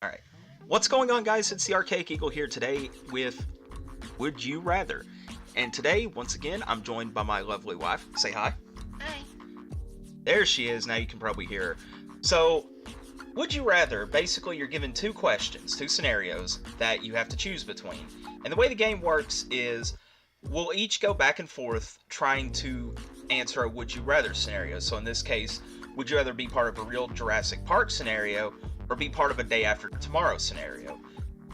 Alright. What's going on, guys? It's the ArchaicEagle here today with Would You Rather. And today, once again, I'm joined by my lovely wife. Say hi. Hi. There she is. Now you can probably hear her. So, Would You Rather, basically you're given two questions, two scenarios that you have to choose between. And the way the game works is we'll each go back and forth trying to answer a Would You Rather scenario. So in this case, would you rather be part of a real Jurassic Park scenario or be part of a day after tomorrow scenario?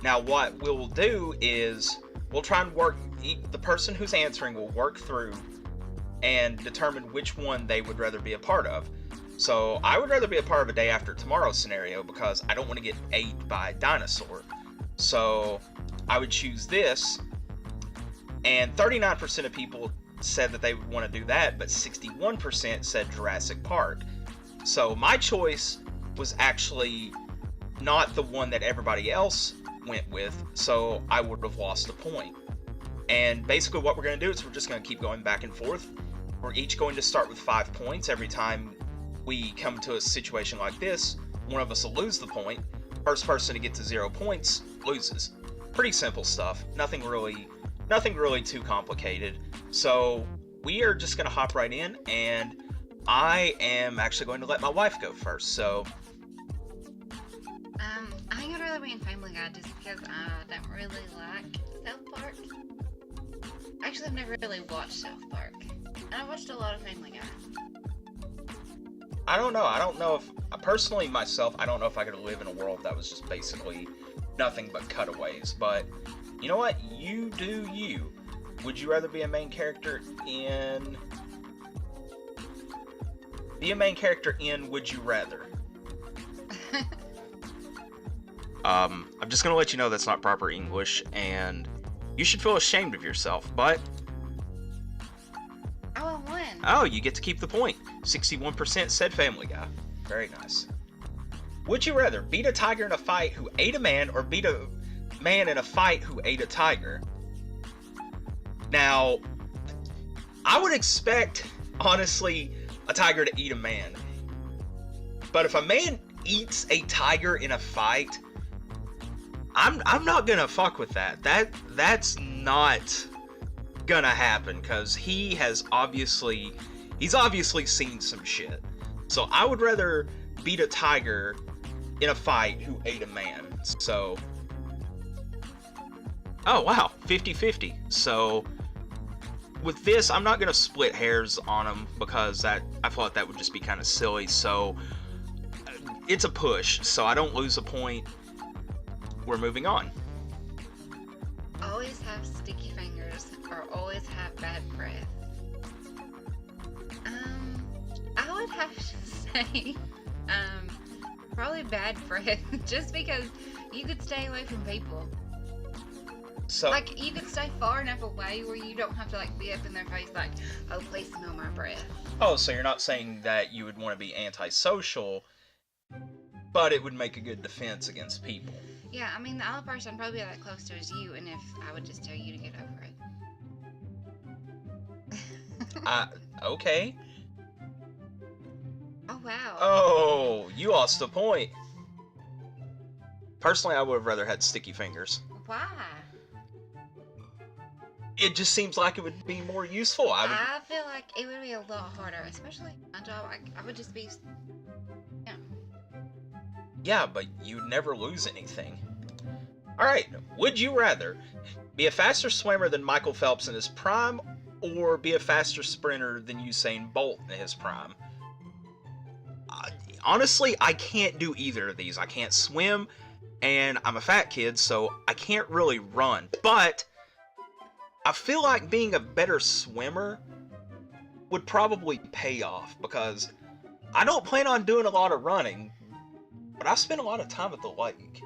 Now what we'll do is we'll try and work, the person who's answering will work through and determine which one they would rather be a part of. So I would rather be a part of a day after tomorrow scenario because I don't want to get ate by a dinosaur. So I would choose this, and 39% of people said that they would want to do that, but 61% said Jurassic Park. So my choice was actually not the one that everybody else went with, so I would have lost a point. And basically what we're going to do is we're just going to keep going back and forth. We're each going to start with 5 points. Every time we come to a situation like this, one of us will lose the point. First person to get to 0 points loses. Pretty simple stuff. Nothing really too complicated. So we are just going to hop right in, and I am actually going to let my wife go first. So I think I'd rather be in Family Guy just because I don't really like South Park. Actually, I've never really watched South Park. And I watched a lot of Family Guy. I don't know if personally myself, I don't know if I could live in a world that was just basically nothing but cutaways. But you know what? You do you. Would you rather be a main character in Would You Rather? I'm just gonna let you know that's not proper English, and you should feel ashamed of yourself, but Oh, I won. oh, you get to keep the point. 61% said Family Guy. Very nice. Would you rather beat a tiger in a fight who ate a man, or beat a man in a fight who ate a tiger? Now, I would expect, honestly, a tiger to eat a man. But if a man eats a tiger in a fight, I'm not gonna fuck with that. That's not gonna happen, because he's obviously seen some shit. So I would rather beat a tiger in a fight who ate a man. So, oh wow, 50-50. So with this, I'm not gonna split hairs on them because I thought that would just be kind of silly. So it's a push, so I don't lose a point. We're moving on. Always have sticky fingers or always have bad breath. I would have to say, probably bad breath, just because you could stay away from people. So, like, you could stay far enough away where you don't have to, like, be up in their face like, oh, please smell my breath. oh, so you're not saying that you would want to be antisocial, but it would make a good defense against people. Yeah, I mean, the only person I'd probably be that close to is you, and if I would just tell you to get over it. Okay. Oh, wow. Oh, you lost a point. Personally, I would have rather had sticky fingers. Why? It just seems like it would be more useful. I feel like it would be a lot harder, especially my job. I would just be, yeah. Yeah, but you'd never lose anything. Alright, would you rather be a faster swimmer than Michael Phelps in his prime, or be a faster sprinter than Usain Bolt in his prime? Honestly, I can't do either of these. I can't swim, and I'm a fat kid, so I can't really run. But I feel like being a better swimmer would probably pay off, because I don't plan on doing a lot of running, but I spend a lot of time at the lake.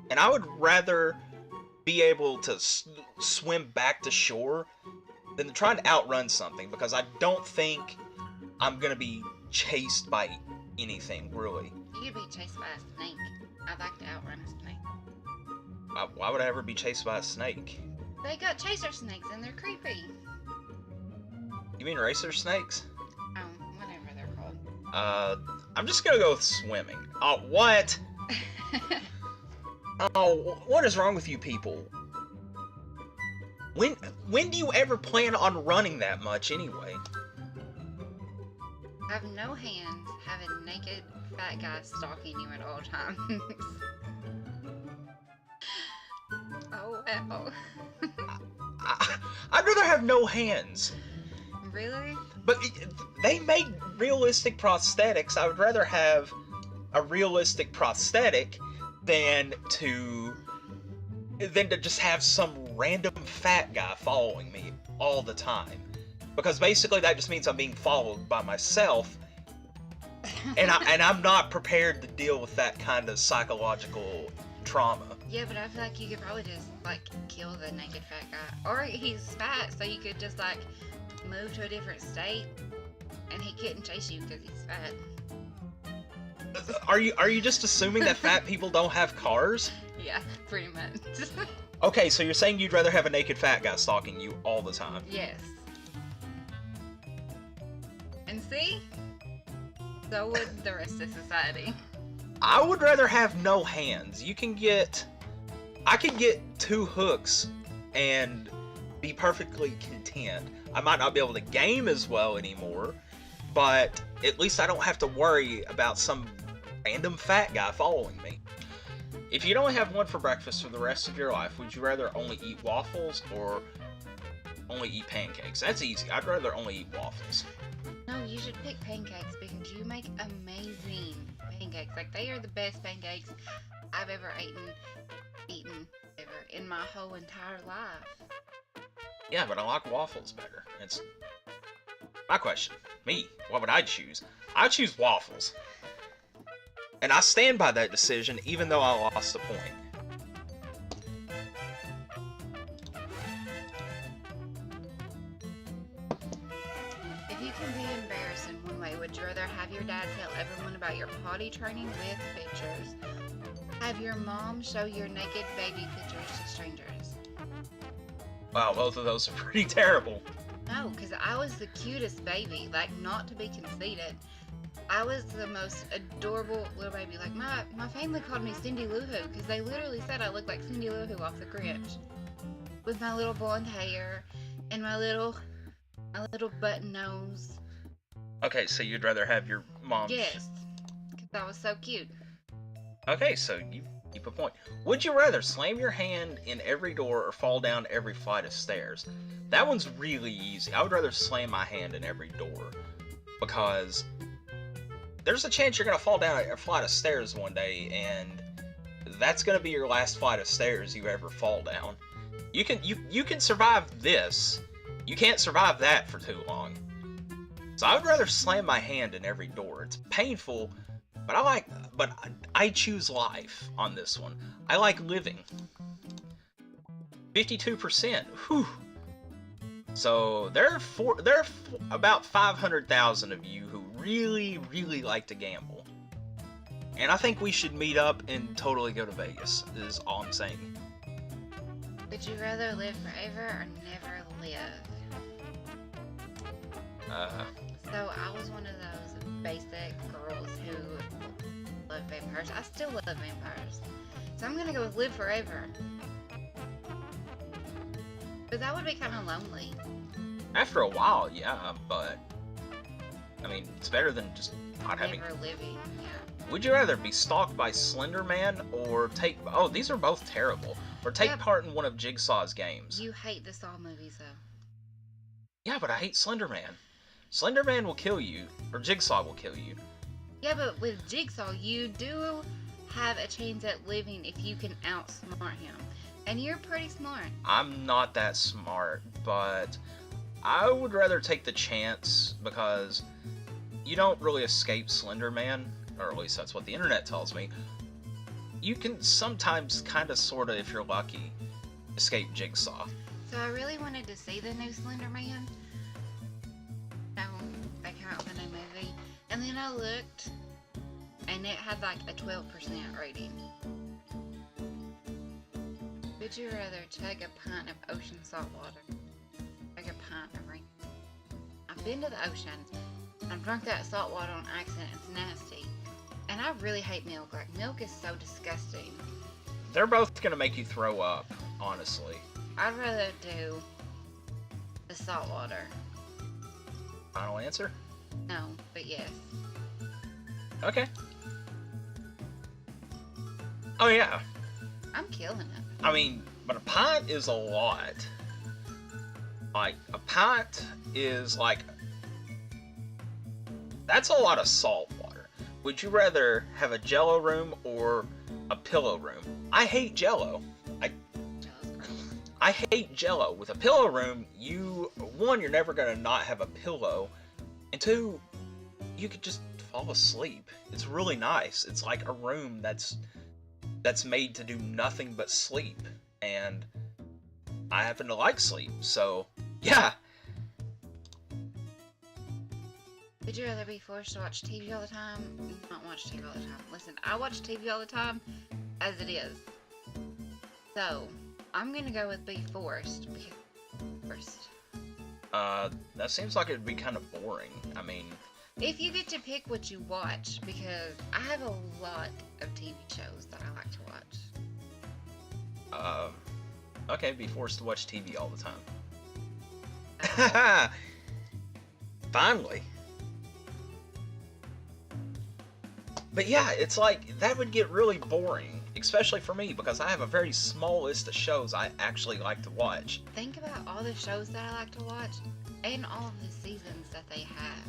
And I would rather be able to swim back to shore than to try and outrun something, because I don't think I'm going to be chased by anything, really. You could be chased by a snake. I'd like to outrun a snake. Why would I ever be chased by a snake? They got chaser snakes and they're creepy. You mean racer snakes? Whatever they're called. I'm just gonna go with swimming. Oh, what? Oh, what is wrong with you people? When do you ever plan on running that much anyway? Have no hands, have a naked fat guy stalking you at all times. Oh wow. I'd rather have no hands. Really? But they made realistic prosthetics. I would rather have a realistic prosthetic than to just have some random fat guy following me all the time. Because basically that just means I'm being followed by myself, and I'm not prepared to deal with that kind of psychological trauma. Yeah, but I feel like you could probably just like kill the naked fat guy, or he's fat, so you could just like move to a different state, and he couldn't chase you because he's fat. Are you just assuming that fat people don't have cars? Yeah, pretty much. Okay, so you're saying you'd rather have a naked fat guy stalking you all the time? Yes. And see? So would the rest of society. I would rather have no hands. I could get 2 hooks and be perfectly content. I might not be able to game as well anymore, but at least I don't have to worry about some random fat guy following me. If you'd only have one for breakfast for the rest of your life, would you rather only eat waffles or only eat pancakes? That's easy. I'd rather only eat waffles. No, you should pick pancakes because you make amazing pancakes. Like, they are the best pancakes I've ever eaten ever in my whole entire life. Yeah, but I like waffles better. It's my question. Me, what would I choose? I'd choose waffles. And I stand by that decision even though I lost a point. If you can be embarrassed in one way, would you rather have your dad tell everyone about your potty training with pictures? Have your mom show your naked baby pictures to strangers? Wow, both of those are pretty terrible. No, because I was the cutest baby. Like, not to be conceited, I was the most adorable little baby. Like, my family called me Cindy Lou Who because they literally said I looked like Cindy Lou Who off the Grinch. With my little blonde hair and my little button nose. Okay, so you'd rather have your mom... Yes, because I was so cute. Okay, so you keep a point. Would you rather slam your hand in every door or fall down every flight of stairs? That one's really easy. I would rather slam my hand in every door because there's a chance you're going to fall down a flight of stairs one day, and that's going to be your last flight of stairs you ever fall down. You can survive this. You can't survive that for too long. So I would rather slam my hand in every door. It's painful, but I choose life on this one. I like living. 52%. Whew. So there are about 500,000 of you who really, really like to gamble. And I think we should meet up and totally go to Vegas, is all I'm saying. Would you rather live forever or never live? So I was one of those basic girls who love vampires. I still love vampires. So I'm gonna go with live forever. But that would be kind of lonely. After a while, yeah, but I mean, it's better than just not having... Never living, yeah. Would you rather be stalked by Slender Man or take... Oh, these are both terrible. Or take part in one of Jigsaw's games. You hate the Saw movies, though. Yeah, but I hate Slender Man. Slender Man will kill you, or Jigsaw will kill you. Yeah, but with Jigsaw, you do have a chance at living if you can outsmart him. And you're pretty smart. I'm not that smart, but I would rather take the chance because you don't really escape Slender Man, or at least that's what the internet tells me. You can sometimes kind of, sort of, if you're lucky, escape Jigsaw. So I really wanted to see the new Slender Man. They came out with a new movie. And then I looked, and it had like a 12% rating. Would you rather chug a pint of ocean salt water? Chug a pint of rain? I've been to the ocean. I've drunk that salt water on accident. It's nasty. And And I really hate milk. Like, milk is so disgusting. They're both gonna make you throw up, honestly. I'd rather do the salt water. Final answer? No, but yes. Okay. Oh yeah. I'm killing it. I mean, but a pint is a lot. Like, a pint is like... That's a lot of salt water. Would you rather have a Jello room or a pillow room? I hate Jello. Jello's gross. I hate Jello. With a pillow room, one, you're never gonna not have a pillow, and two, you could just fall asleep. It's really nice. It's like a room that's made to do nothing but sleep, and I happen to like sleep, so yeah. Would you rather be forced to watch TV all the time? Not watch TV all the time. Listen, I watch TV all the time as it is. So, I'm gonna go with be forced. That seems like it'd be kind of boring. I mean... If you get to pick what you watch, because I have a lot of TV shows that I like to watch. Okay, be forced to watch TV all the time. Finally. But yeah, it's like, that would get really boring, especially for me, because I have a very small list of shows I actually like to watch. Think about all the shows that I like to watch, and all of the seasons that they have.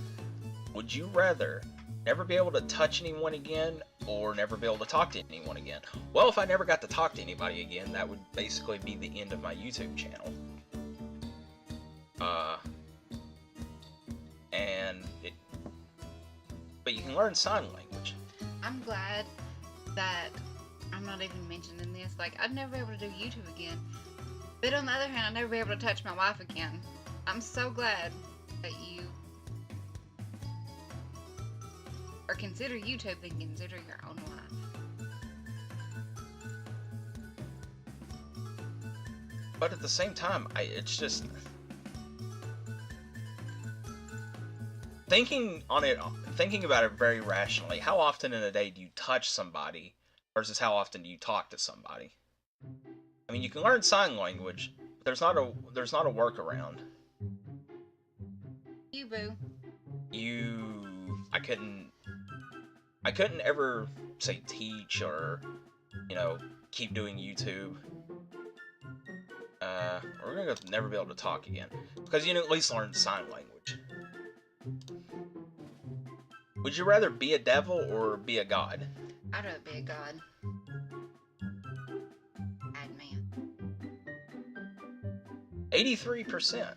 Would you rather never be able to touch anyone again, or never be able to talk to anyone again? Well, if I never got to talk to anybody again, that would basically be the end of my YouTube channel. But you can learn sign language. I'm glad that I'm not even mentioning this. Like, I'd never be able to do YouTube again. But on the other hand, I'd never be able to touch my wife again. I'm so glad that you... or consider YouTube than consider your own life. But at the same time, it's just... Thinking about it very rationally, how often in a day do you touch somebody versus how often do you talk to somebody? I mean, you can learn sign language, but there's not a workaround. You, boo. I couldn't ever say teach or, keep doing YouTube. We're gonna never be able to talk again because you at least learn sign language. Would you rather be a devil or be a god? I'd rather be a god. Bad man. 83%.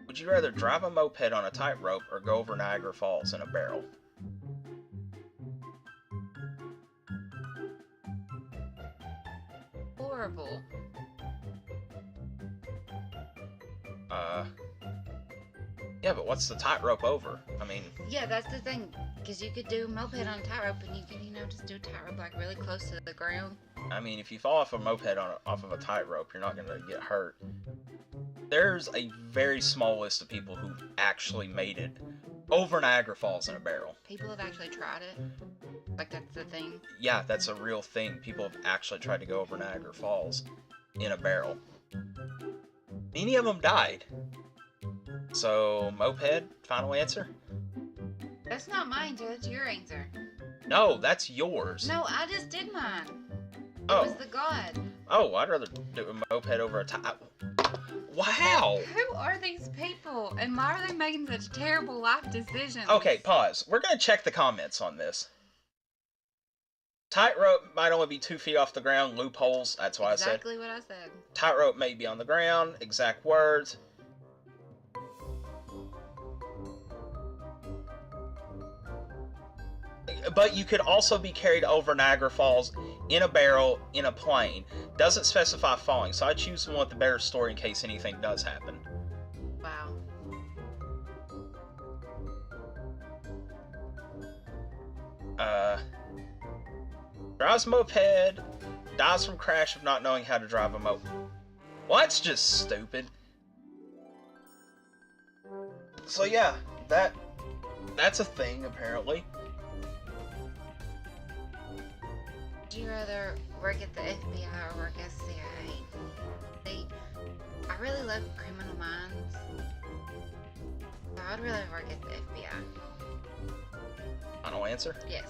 Would you rather drive a moped on a tightrope or go over Niagara Falls in a barrel? Horrible. Yeah, but what's the tightrope over? I mean... Yeah, that's the thing. Because you could do a moped on a tightrope and you can, just do a tightrope like really close to the ground. I mean, if you fall off a moped off of a tightrope, you're not going to get hurt. There's a very small list of people who actually made it over Niagara Falls in a barrel. People have actually tried it? Like, that's the thing? Yeah, that's a real thing. People have actually tried to go over Niagara Falls in a barrel. Many of them died. So, moped, final answer? That's not mine, dude. That's your answer. No, that's yours. No, I just did mine. Oh. It was the god. Oh, I'd rather do a moped over a Wow! Who are these people? And why are they making such terrible life decisions? Okay, pause. We're going to check the comments on this. Tightrope might only be 2 feet off the ground. Loopholes, that's what Exactly what I said. Tightrope may be on the ground. Exact words. But you could also be carried over Niagara Falls in a barrel in a plane. Doesn't specify falling, so I choose the one with the better story in case anything does happen. Wow. Drives moped, dies from crash of not knowing how to drive a moped. Well, that's just stupid. So yeah, that That's a thing, apparently. Would you rather work at the FBI or work at CIA? See, I really love Criminal Minds, so I'd rather work at the FBI. Final answer? Yes.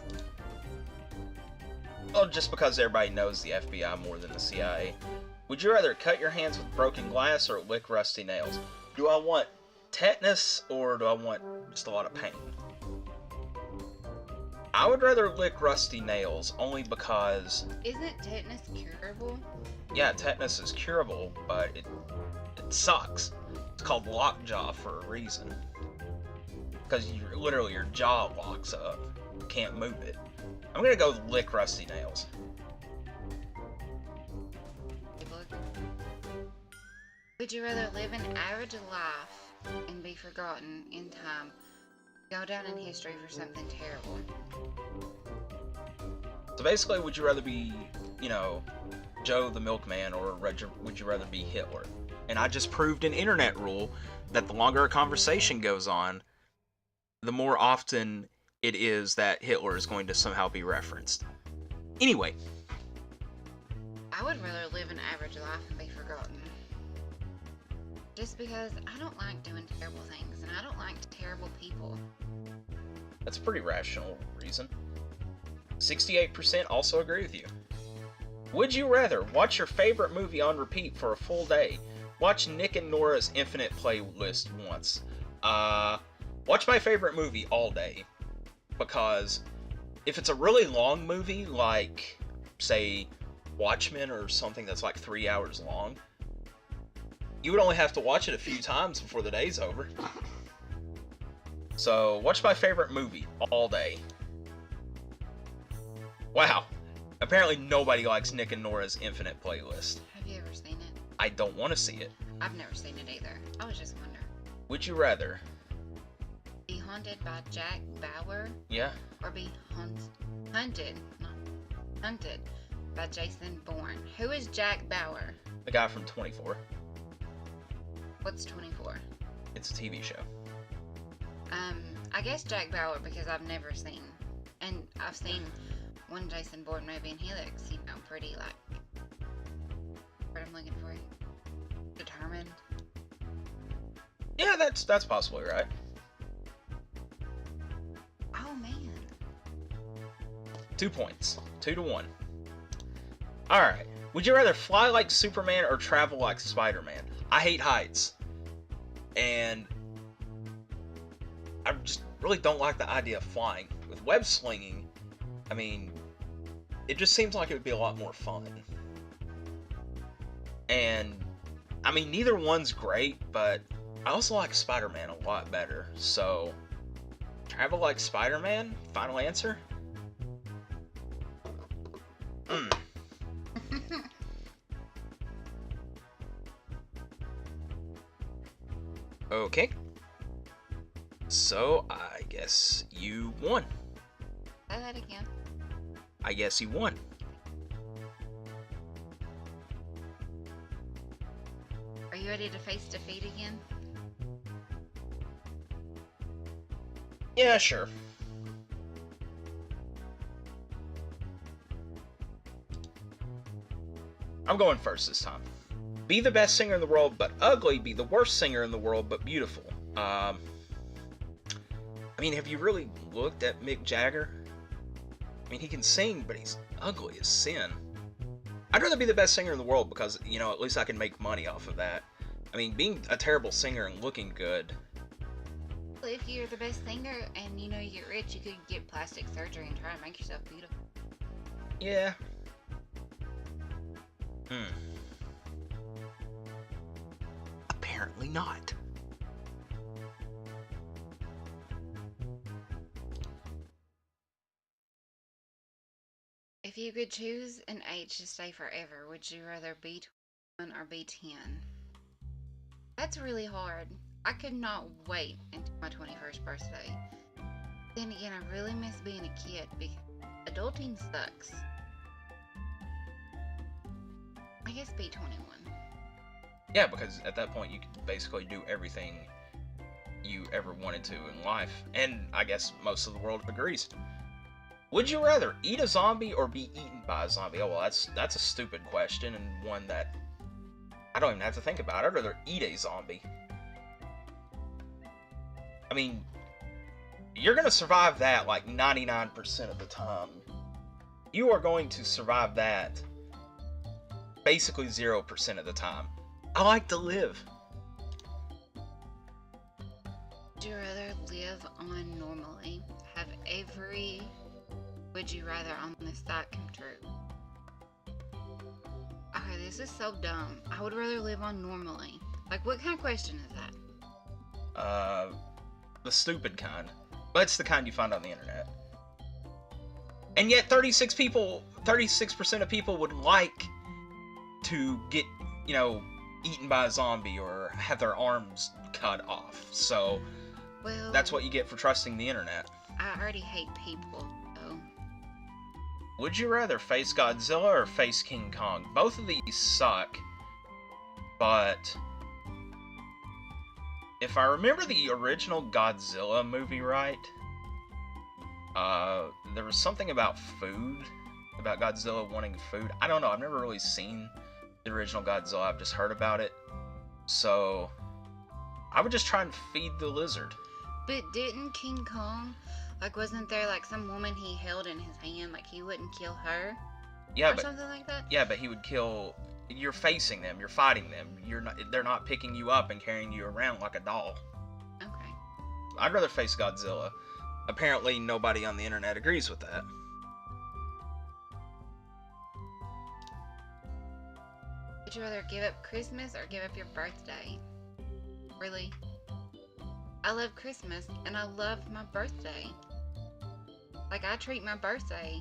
Well, just because everybody knows the FBI more than the CIA. Would you rather cut your hands with broken glass or lick rusty nails? Do I want tetanus or do I want just a lot of pain? I would rather lick rusty nails only because... Isn't tetanus curable? Yeah, tetanus is curable, but it sucks. It's called lockjaw for a reason. Because literally your jaw locks up. You can't move it. I'm gonna go lick rusty nails. Would you rather live an average life and be forgotten in time, go down in history for something terrible? So basically, would you rather be, Joe the milkman, or would you rather be Hitler? And I just proved an internet rule that the longer a conversation goes on, the more often it is that Hitler is going to somehow be referenced. Anyway. I would rather live an average life and be forgotten. Just because I don't like doing terrible things, and I don't like terrible people. That's a pretty rational reason. 68% also agree with you. Would you rather watch your favorite movie on repeat for a full day? Watch Nick and Nora's Infinite Playlist once. Watch my favorite movie all day. Because if it's a really long movie, like, say, Watchmen or something that's like 3 hours long, you would only have to watch it a few times before the day's over. So, watch my favorite movie all day. Wow. Apparently nobody likes Nick and Nora's Infinite Playlist. Have you ever seen it? I don't want to see it. I've never seen it either. I was just wondering. Would you rather? Be haunted by Jack Bauer? Yeah. Or be hunted by Jason Bourne? Who is Jack Bauer? The guy from 24. What's 24? It's a TV show. I guess Jack Bauer because I've never seen, and I've seen one Jason Bourne movie and he looks, pretty like, what I'm looking for, determined. Yeah, that's possibly right. Oh man. 2 points. 2-1. Alright. Would you rather fly like Superman or travel like Spider-Man? I hate heights. And I just really don't like the idea of flying. With web slinging, I mean, it just seems like it would be a lot more fun. And, I mean, neither one's great, but I also like Spider-Man a lot better. So, travel like Spider-Man? Final answer? Okay. So, I guess you won. Say that again. I guess you won. Are you ready to face defeat again? Yeah, sure. I'm going first this time. Be the best singer in the world, but ugly. Be the worst singer in the world, but beautiful. I mean, have you really looked at Mick Jagger? I mean, he can sing, but he's ugly as sin. I'd rather be the best singer in the world because, at least I can make money off of that. I mean, being a terrible singer and looking good... If you're the best singer and, you get rich, you could get plastic surgery and try and make yourself beautiful. Yeah. Apparently not. If you could choose an age to stay forever, would you rather be 21 or be 10? That's really hard. I could not wait until my 21st birthday. Then again, I really miss being a kid because adulting sucks. I guess be 21. Yeah, because at that point you can basically do everything you ever wanted to in life, and I guess most of the world agrees. Would you rather eat a zombie or be eaten by a zombie? Oh, well, that's a stupid question, and one that I don't even have to think about. I'd rather eat a zombie. I mean, you're going to survive that like 99% of the time. You are going to survive that basically 0% of the time. I like to live. Would you rather live on normally, have every would you rather on this site come true? Okay, this is so dumb. I would rather live on normally. Like, what kind of question is that? The stupid kind. But it's the kind you find on the internet. And yet 36% of people would like to get, eaten by a zombie or have their arms cut off. So, well, that's what you get for trusting the internet. I already hate people, so. Would you rather face Godzilla or face King Kong? Both of these suck, but if I remember the original Godzilla movie right, there was something about food, about Godzilla wanting food. I don't know, I've never really seen the original Godzilla, I've just heard about it. So, I would just try and feed the lizard. But didn't King Kong, like, wasn't there, like, some woman he held in his hand, like, he wouldn't kill her? Yeah, or but something like that? Yeah, but he would kill... You're facing them, you're fighting them. They're not picking you up and carrying you around like a doll. Okay. I'd rather face Godzilla. Apparently, nobody on the internet agrees with that. Would you rather give up Christmas or give up your birthday? Really? I love Christmas and I love my birthday. Like, I treat my birthday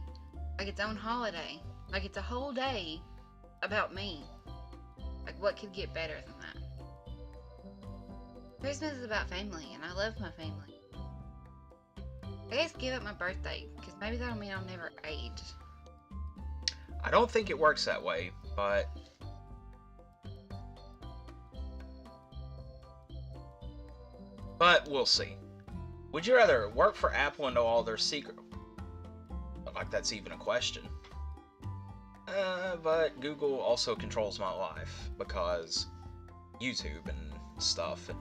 like its own holiday. Like, it's a whole day about me. Like, what could get better than that? Christmas is about family and I love my family. I guess give up my birthday, because maybe that'll mean I'll never age. I don't think it works that way, but... we'll see. Would you rather work for Apple and know all their secrets? Like that's even a question. But Google also controls my life, because YouTube and stuff, and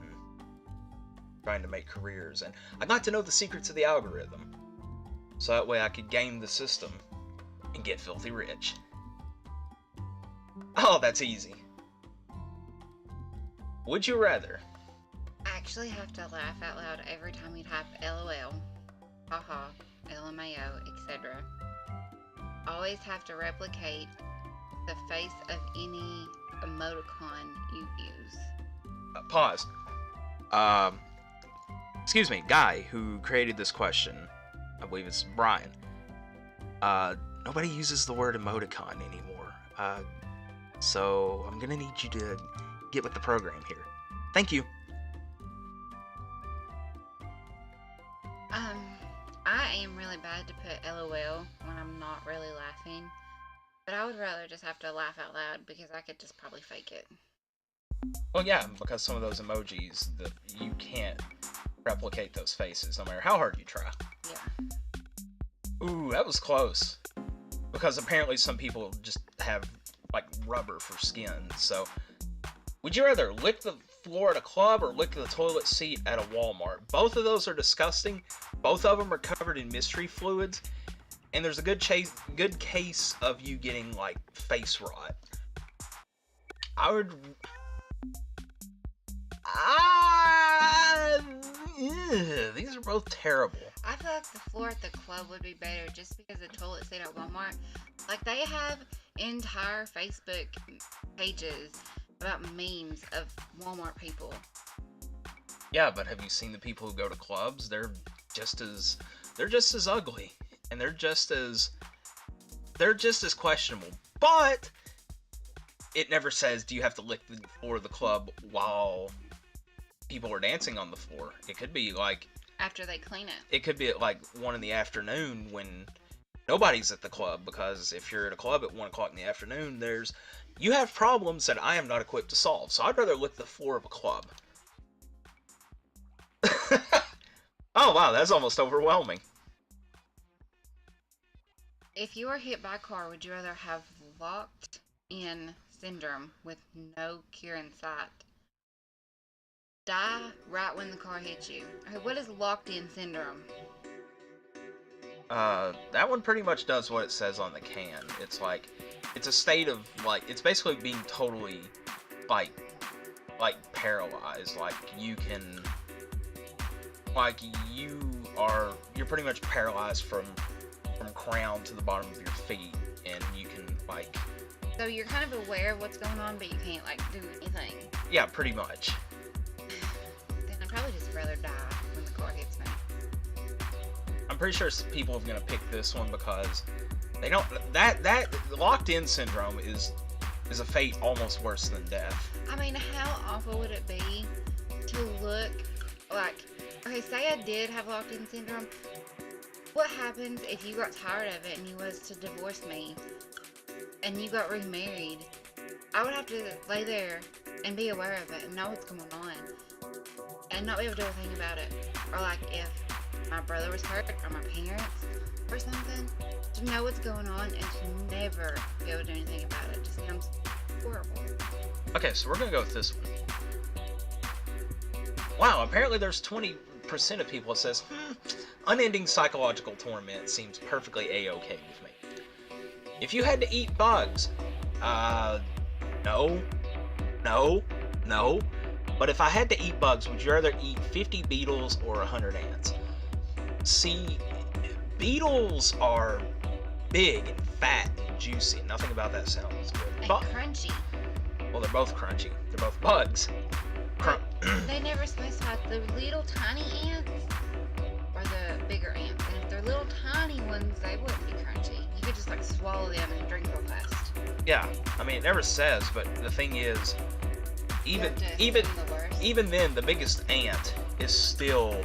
trying to make careers, and I'd like to know the secrets of the algorithm, so that way I could game the system and get filthy rich. Oh, that's easy. Would you rather? I actually have to laugh out loud every time you type LOL, haha, LMAO, etc. Always have to replicate the face of any emoticon you use. Pause. Excuse me, guy who created this question, I believe it's Brian. Nobody uses the word emoticon anymore. So I'm gonna need you to get with the program here. Thank you. I am really bad to put LOL when I'm not really laughing, but I would rather just have to laugh out loud because I could just probably fake it. Well, yeah, because some of those emojis, you can't replicate those faces no matter how hard you try. Yeah. Ooh, that was close. Because apparently some people just have, like, rubber for skin, so... Would you rather lick the floor at a club or lick the toilet seat at a Walmart? Both of those are disgusting. Both of them are covered in mystery fluids. And there's a good case of you getting, like, face rot. These are both terrible. I feel like the floor at the club would be better just because the toilet seat at Walmart, like, they have entire Facebook pages about memes of Walmart people. Yeah, but have you seen the people who go to clubs? They're just as ugly, and they're just as questionable. But it never says, do you have to lick the floor of the club while people are dancing on the floor? It could be like after they clean it. It could be at like 1 in the afternoon when nobody's at the club, because if you're at a club at 1 o'clock in the afternoon, you have problems that I am not equipped to solve. So I'd rather lick the floor of a club. Oh wow, that's almost overwhelming. If you were hit by a car, would you rather have locked in syndrome with no cure in sight? Die right when the car hits you. Okay, what is locked in syndrome? That one pretty much does what it says on the can. It's like, it's a state of, like, it's basically being totally, like paralyzed. Like, you can, like, you're pretty much paralyzed from crown to the bottom of your feet, and you can, like... So you're kind of aware of what's going on, but you can't, like, do anything. Yeah, pretty much. Then I'd probably just rather die when the car hits me. I'm pretty sure people are gonna pick this one because they don't. That locked in syndrome is a fate almost worse than death. I mean, how awful would it be to look like... Okay, say I did have locked in syndrome. What happens if you got tired of it and you was to divorce me and you got remarried? I would have to lay there and be aware of it and know what's going on and not be able to do anything about it. Or like if my brother was hurt or my parents or something, to know what's going on and to never be able to do anything about it just sounds horrible. Okay, so we're gonna go with this one. Wow, apparently there's 20% of people that says, unending psychological torment seems perfectly a-okay with me. If you had to eat bugs, no. But if I had to eat bugs, would you rather eat 50 beetles or 100 ants? See, beetles are big and fat and juicy. Nothing about that sounds good. And crunchy. Well, they're both crunchy. They're both bugs. They never specified the little tiny ants or the bigger ants. And if they're little tiny ones, they wouldn't be crunchy. You could just like swallow them and drink real fast. Yeah, I mean it never says, but the thing is, even then, the biggest ant is still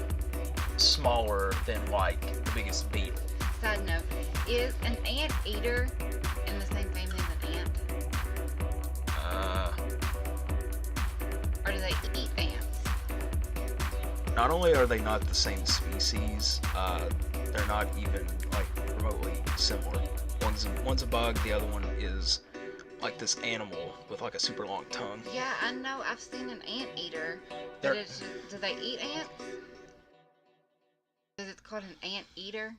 smaller than like the biggest beetle. Side note: is an ant eater in the same family as an ant? Or do they eat ants? Not only are they not the same species, they're not even like remotely similar. One's a bug, the other one is like this animal with like a super long tongue. Yeah, I know. I've seen an ant eater. Do they eat ants? Is it called an ant eater?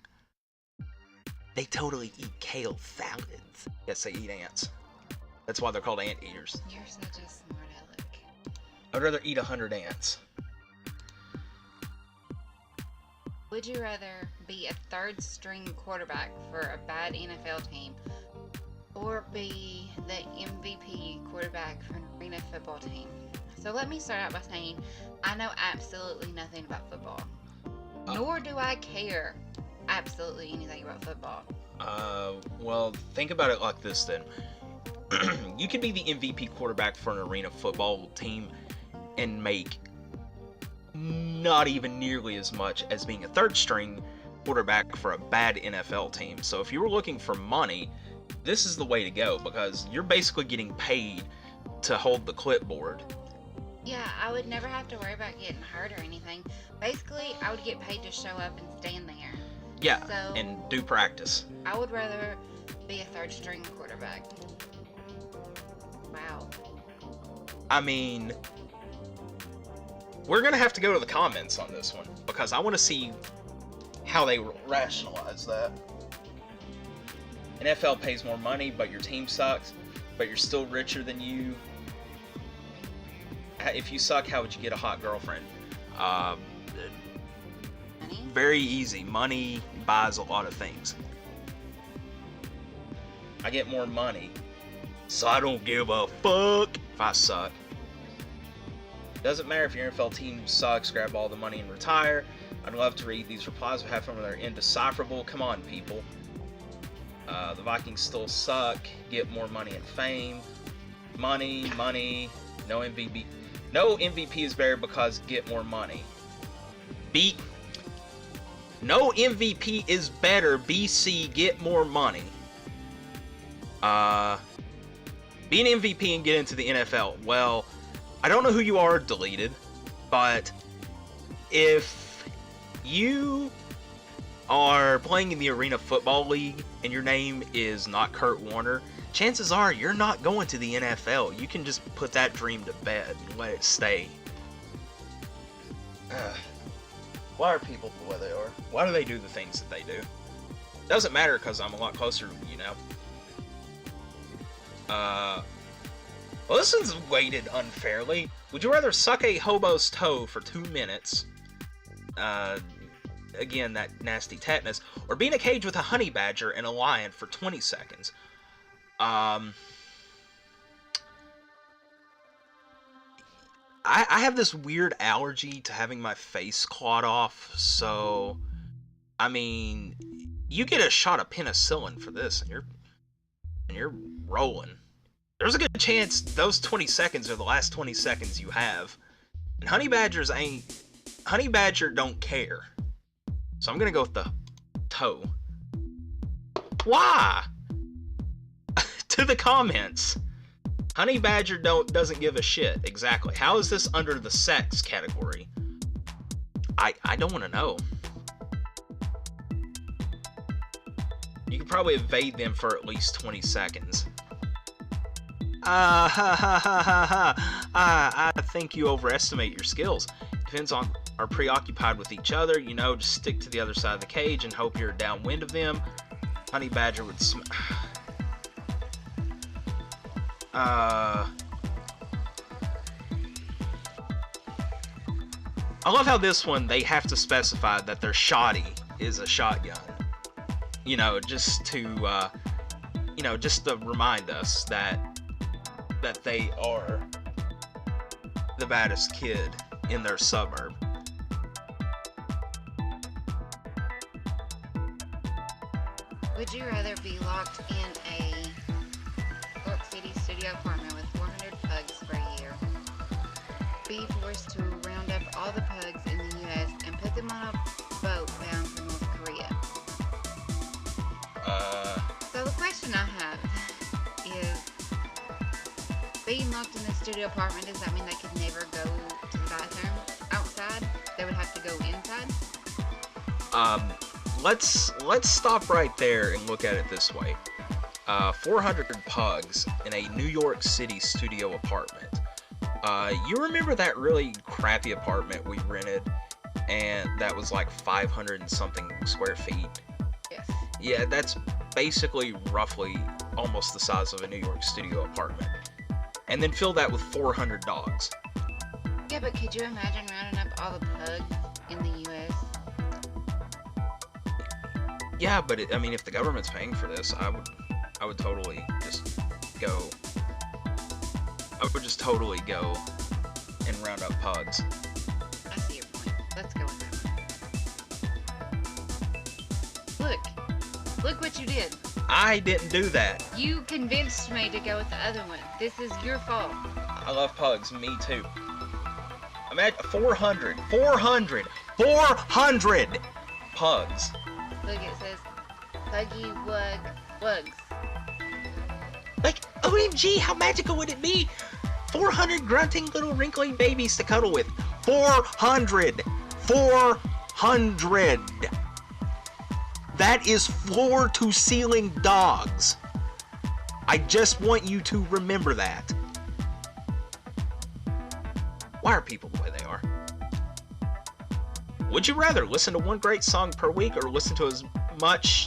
They totally eat kale salads. Yes, they eat ants. That's why they're called ant eaters. You're such a smart aleck. I'd rather eat 100 ants. Would you rather be a third string quarterback for a bad NFL team or be the MVP quarterback for an arena football team? So let me start out by saying I know absolutely nothing about football. Nor do I care absolutely anything about football. Well, think about it like this then. You could be the MVP quarterback for an arena football team and make not even nearly as much as being a third string quarterback for a bad NFL team. So if you were looking for money, this is the way to go because you're basically getting paid to hold the clipboard. Yeah, I would never have to worry about getting hurt or anything. Basically, I would get paid to show up and stand there. Yeah, so and do practice. I would rather be a third string quarterback. Wow. I mean, we're gonna have to go to the comments on this one because I want to see how they rationalize that. NFL pays more money, but your team sucks, but you're still richer than you. If you suck, how would you get a hot girlfriend? Money? Very easy. Money buys a lot of things. I get more money, so I don't give a fuck if I suck. Doesn't matter if your NFL team sucks, grab all the money and retire. I'd love to read these replies, but half of them are indecipherable. Come on, people. The Vikings still suck. Get more money and fame. Money. No MVP. No MVP is better because get more money. No MVP is better. BC, get more money. Be an MVP and get into the NFL. Well, I don't know who you are, deleted, but if you are playing in the Arena Football League and your name is not Kurt Warner, chances are you're not going to the NFL. You can just put that dream to bed and let it stay. Why are people the way they are? Why do they do the things that they do? Doesn't matter because I'm a lot closer to you now. Well, this one's weighted unfairly. Would you rather suck a hobo's toe for 2 minutes? Again, that nasty tetanus. Or be in a cage with a honey badger and a lion for 20 seconds. I have this weird allergy to having my face clawed off, so I mean, you get a shot of penicillin for this, and you're rolling. There's a good chance those 20 seconds are the last 20 seconds you have. And honey badger don't care. So I'm gonna go with the toe. Why? To the comments. Honey badger doesn't give a shit. Exactly. How is this under the sex category? I don't want to know. You could probably evade them for at least 20 seconds. I think you overestimate your skills. Depends on are preoccupied with each other. You know, just stick to the other side of the cage and hope you're downwind of them. Honey badger would I love how this one, they have to specify that their shoddy is a shotgun. You know, just to remind us that they are the baddest kid in their suburb. Would you rather be locked in a York City studio apartment with 400 pugs for a year, be forced to round up all the pugs in the U.S. and put them on a boat bound for North Korea? So the question I have is, being locked in the studio apartment, does that mean they could never go to the bathroom outside? They would have to go inside? Let's stop right there and look at it this way. 400 pugs in a New York City studio apartment. You remember that really crappy apartment we rented, and that was like 500 and something square feet? Yes. Yeah, that's basically roughly almost the size of a New York studio apartment. And then fill that with 400 dogs. Yeah, but could you imagine rounding up all the pugs in the U.S.? Yeah, but I mean, if the government's paying for this, I would totally just go. I would just totally go and round up pugs. I see your point. Let's go with that. Look what you did. I didn't do that. You convinced me to go with the other one. This is your fault. I love pugs. Me too. I'm at 400 pugs. Look, it says, Puggy Wug Wugs. Like, OMG, how magical would it be? 400 grunting little wrinkly babies to cuddle with. 400! 400! That is floor to ceiling dogs. I just want you to remember that. Why are people the way they are? Would you rather listen to one great song per week or listen to as much...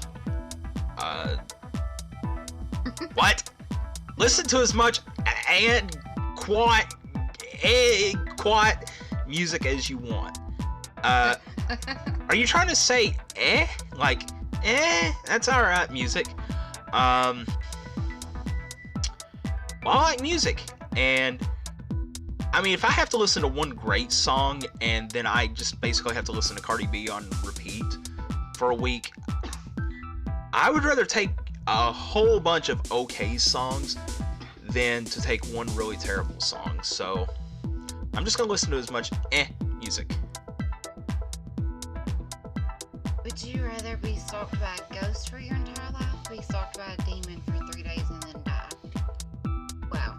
what? Listen to as much and quiet music as you want. Are you trying to say like that's alright music? Well, I like music, and I mean, if I have to listen to one great song and then I just basically have to listen to Cardi B on repeat for a week, I would rather take a whole bunch of okay songs than to take one really terrible song. So I'm just gonna listen to as much music. Would you rather be stalked by a ghost for your entire life, or be stalked by a demon for 3 days and then die? Wow.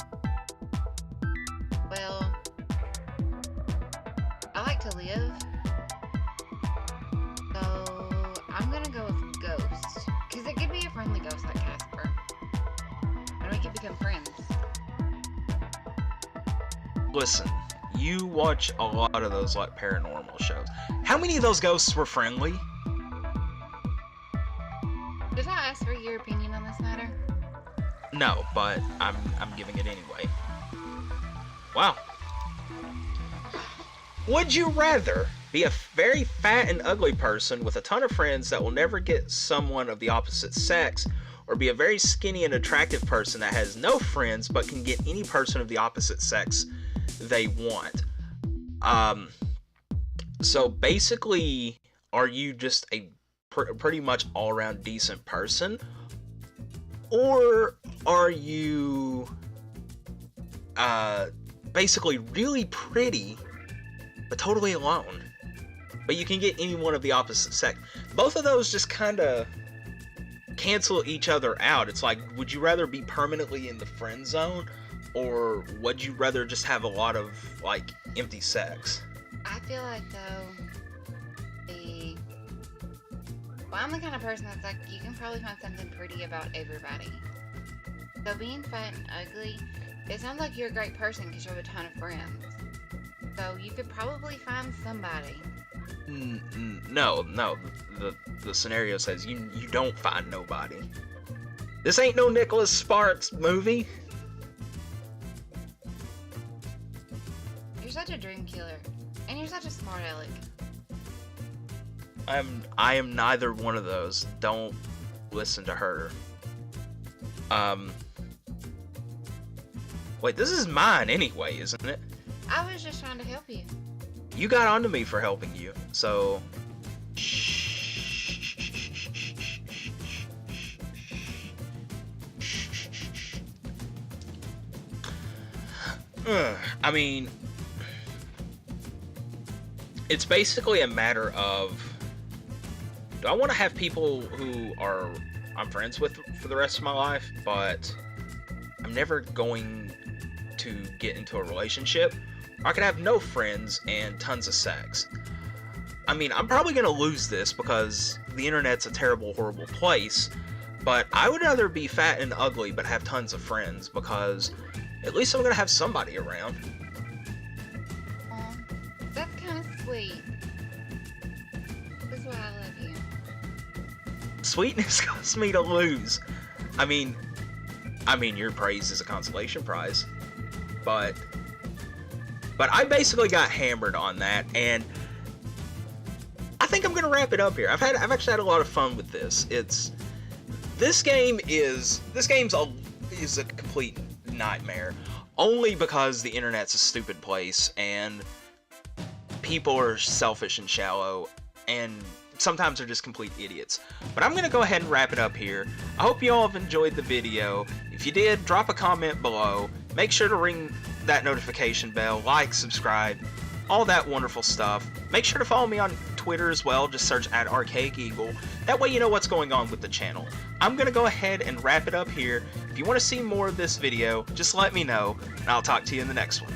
Well, I like to live, listen, you watch a lot of those like paranormal shows. How many of those ghosts were friendly? Did I ask for your opinion on this matter? No, but I'm giving it anyway. Wow. Would you rather be a very fat and ugly person with a ton of friends that will never get someone of the opposite sex, or be a very skinny and attractive person that has no friends but can get any person of the opposite sex they want? So basically, are you just a pretty much all-around decent person, or are you basically really pretty but totally alone, but you can get anyone of the opposite sex? Both of those just kind of cancel each other out. It's like, would you rather be permanently in the friend zone, or would you rather just have a lot of like empty sex? I feel like though, well, I'm the kind of person that's like, you can probably find something pretty about everybody. So being fat and ugly, it sounds like you're a great person because you have a ton of friends. So you could probably find somebody. No. The scenario says you don't find nobody. This ain't no Nicholas Sparks movie. You're such a dream killer, and you're such a smart aleck. I am neither one of those. Don't listen to her. Wait, this is mine anyway, isn't it? I was just trying to help you. You got onto me for helping you, so... I mean, it's basically a matter of, do I want to have people who I'm friends with for the rest of my life, but I'm never going to get into a relationship? Or I could have no friends and tons of sex. I mean, I'm probably going to lose this because the internet's a terrible, horrible place, but I would rather be fat and ugly but have tons of friends, because at least I'm going to have somebody around. That's kind of sweet. That's why I love you. Sweetness caused me to lose. I mean, your praise is a consolation prize, but I basically got hammered on that, and I think I'm gonna wrap it up here. I've actually had a lot of fun with this. This game's a complete nightmare, only because the internet's a stupid place and people are selfish and shallow, and sometimes they're just complete idiots. But I'm gonna go ahead and wrap it up here. I hope you all have enjoyed the video. If you did, drop a comment below. Make sure to ring that notification bell, like, subscribe, all that wonderful stuff. Make sure to follow me on Twitter as well. Just search @ArchaicEagle. That way you know what's going on with the channel. I'm gonna go ahead and wrap it up here. If you want to see more of this video, just let me know, and I'll talk to you in the next one.